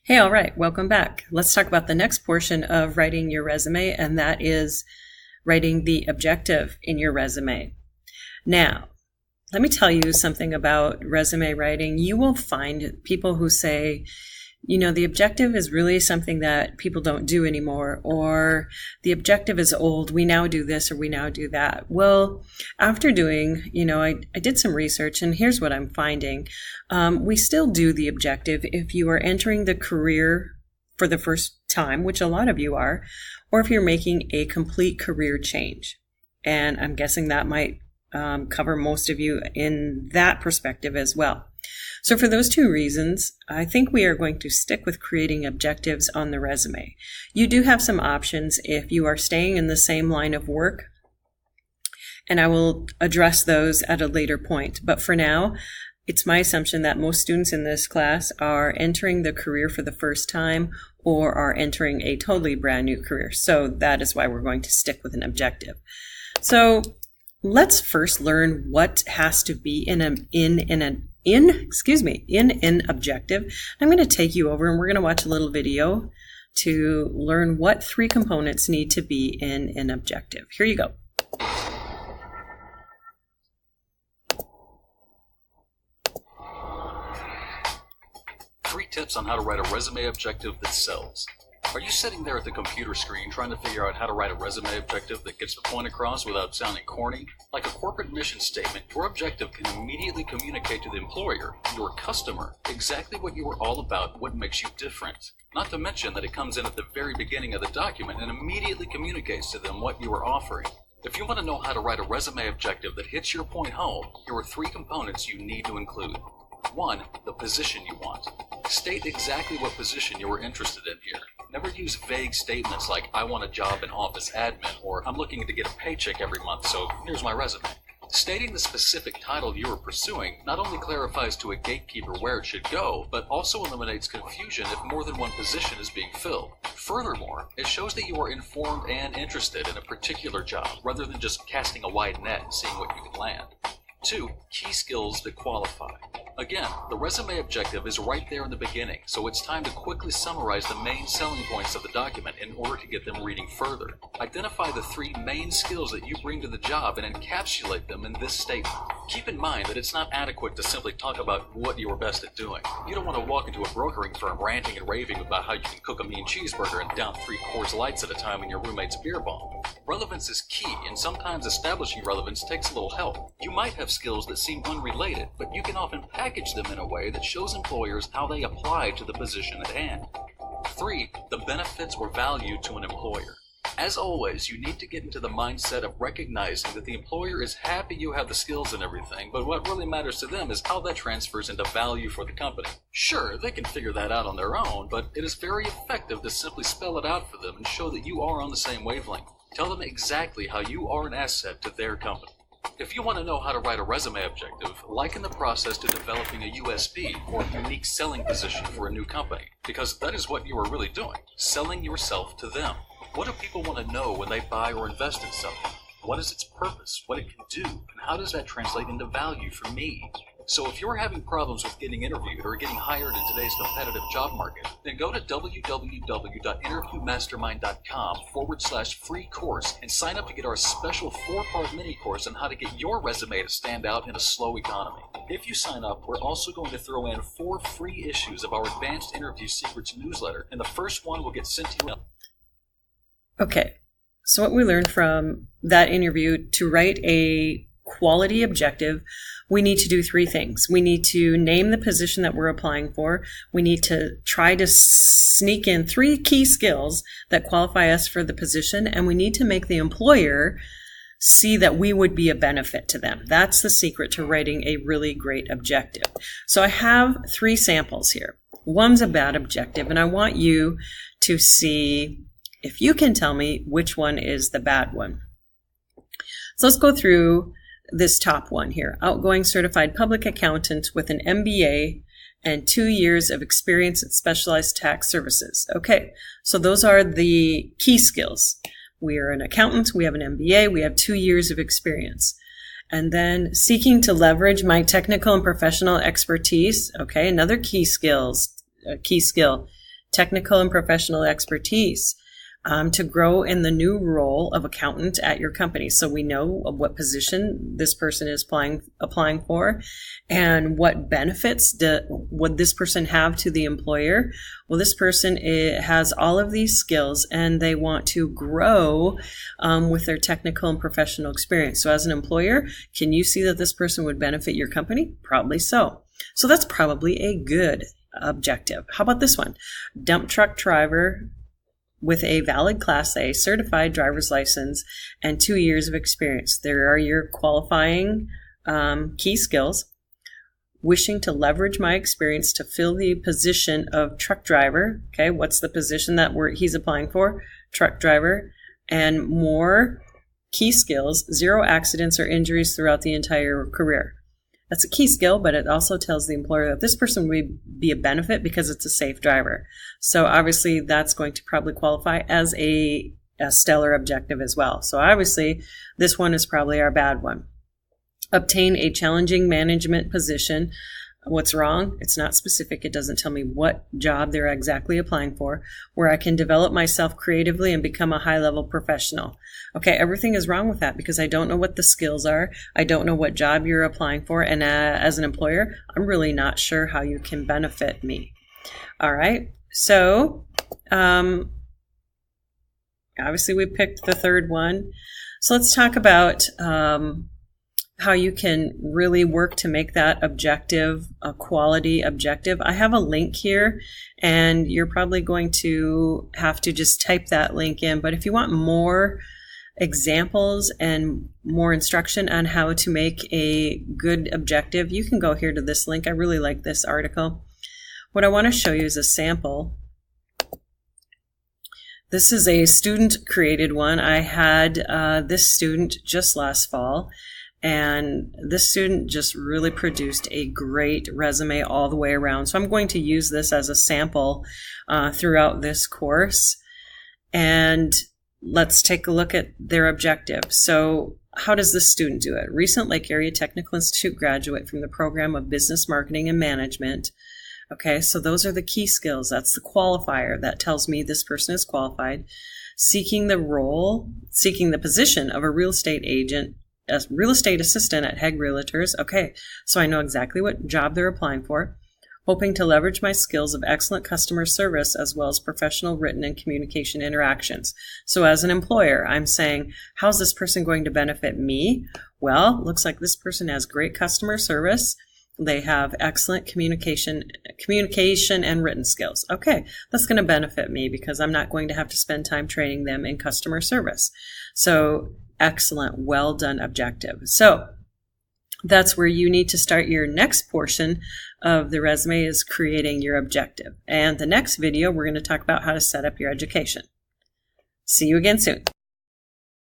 Hey, all right, welcome back. Let's talk about the next portion of writing your resume, and that is writing the objective in your resume. Now, let me tell you something about resume writing. You will find people who say, the objective is really something that people don't do anymore, or the objective is old. We now do this or we now do that. Well, after doing, I did some research, and here's what I'm finding. We still do the objective if you are entering the career for the first time, which a lot of you are, or if you're making a complete career change. And I'm guessing that might cover most of you in that perspective as well. So for those two reasons, I think we are going to stick with creating objectives on the resume. You do have some options if you are staying in the same line of work, and I will address those at a later point. But for now, it's my assumption that most students in this class are entering the career for the first time or are entering a totally brand new career. So that is why we're going to stick with an objective. So let's first learn what has to be in an objective. I'm going to take you over and we're going to watch a little video to learn what three components need to be in an objective. Here you go. 3 tips on how to write a resume objective that sells. Are you sitting there at the computer screen trying to figure out how to write a resume objective that gets the point across without sounding corny? Like a corporate mission statement, your objective can immediately communicate to the employer, your customer, exactly what you are all about, what makes you different. Not to mention that it comes in at the very beginning of the document and immediately communicates to them what you are offering. If you want to know how to write a resume objective that hits your point home, here are 3 components you need to include. 1. The position you want. State exactly what position you are interested in here. Never use vague statements like, I want a job in office admin, or I'm looking to get a paycheck every month, so here's my resume. Stating the specific title you are pursuing not only clarifies to a gatekeeper where it should go, but also eliminates confusion if more than one position is being filled. Furthermore, it shows that you are informed and interested in a particular job, rather than just casting a wide net and seeing what you can land. 2. Key skills that qualify. Again, the resume objective is right there in the beginning, so it's time to quickly summarize the main selling points of the document in order to get them reading further. Identify the 3 main skills that you bring to the job and encapsulate them in this statement. Keep in mind that it's not adequate to simply talk about what you are best at doing. You don't want to walk into a brokering firm ranting and raving about how you can cook a mean cheeseburger and down 3 Coors Lights at a time in your roommate's beer bong. Relevance is key, and sometimes establishing relevance takes a little help. You might have skills that seem unrelated, but you can often package them in a way that shows employers how they apply to the position at hand. 3. The benefits or value to an employer. As always, you need to get into the mindset of recognizing that the employer is happy you have the skills and everything, but what really matters to them is how that transfers into value for the company. Sure, they can figure that out on their own, but it is very effective to simply spell it out for them and show that you are on the same wavelength. Tell them exactly how you are an asset to their company. If you want to know how to write a resume objective, liken the process to developing a USP, or unique selling position for a new company, because that is what you are really doing, selling yourself to them. What do people want to know when they buy or invest in something? What is its purpose, what it can do, and how does that translate into value for me? So if you're having problems with getting interviewed or getting hired in today's competitive job market, then go to www.interviewmastermind.com/free course and sign up to get our special 4-part mini course on how to get your resume to stand out in a slow economy. If you sign up, we're also going to throw in 4 free issues of our Advanced Interview Secrets newsletter, and the first one will get sent to you. Okay, so what we learned from that interview, to write a quality objective, we need to do 3 things. We need to name the position that we're applying for. We need to try to sneak in 3 key skills that qualify us for the position, and we need to make the employer see that we would be a benefit to them. That's the secret to writing a really great objective. So I have 3 samples here. One's a bad objective, and I want you to see if you can tell me which one is the bad one. So let's go through this top one here. Outgoing certified public accountant with an MBA and 2 years of experience at specialized tax services. Okay, so those are the key skills. We are an accountant, we have an MBA, we have 2 years of experience. And then seeking to leverage my technical and professional expertise. Okay, another key skill technical and professional expertise to grow in the new role of accountant at your company. So we know what position this person is applying for and what benefits would this person have to the employer. Well, this person has all of these skills and they want to grow with their technical and professional experience. So as an employer, can you see that this person would benefit your company? Probably so. So that's probably a good objective. How about this one? Dump truck driver with a valid Class A certified driver's license and 2 years of experience. There are your qualifying key skills. Wishing to leverage my experience to fill the position of truck driver. Okay, what's the position that he's applying for? Truck driver. And more key skills, 0 accidents or injuries throughout the entire career. That's a key skill, but it also tells the employer that this person would be a benefit because it's a safe driver. So obviously that's going to probably qualify as a stellar objective as well. So obviously this one is probably our bad one. Obtain a challenging management position. What's wrong? It's not specific. It doesn't tell me what job they're exactly applying for, where I can develop myself creatively and become a high-level professional. Okay, everything is wrong with that because I don't know what the skills are. I don't know what job you're applying for. And as an employer, I'm really not sure how you can benefit me. All right, so obviously we picked the third one. So let's talk about how you can really work to make that objective a quality objective. I have a link here and you're probably going to have to just type that link in. But if you want more examples and more instruction on how to make a good objective, you can go here to this link. I really like this article. What I want to show you is a sample. This is a student created one. I had this student just last fall. And this student just really produced a great resume all the way around. So I'm going to use this as a sample throughout this course. And let's take a look at their objective. So how does this student do it? Recent Lake Area Technical Institute graduate from the program of Business Marketing and Management. Okay, so those are the key skills. That's the qualifier that tells me this person is qualified. Seeking the position of a real estate agent, a real estate assistant at Hegg Realtors. Okay, so I know exactly what job they're applying for. Hoping to leverage my skills of excellent customer service as well as professional written and communication interactions. So as an employer, I'm saying, how's this person going to benefit me? Well, looks like this person has great customer service. They have excellent communication and written skills. Okay, that's going to benefit me because I'm not going to have to spend time training them in customer service. So excellent, well done objective. So that's where you need to start your next portion of the resume, is creating your objective. And the next video, we're going to talk about how to set up your education. See you again soon.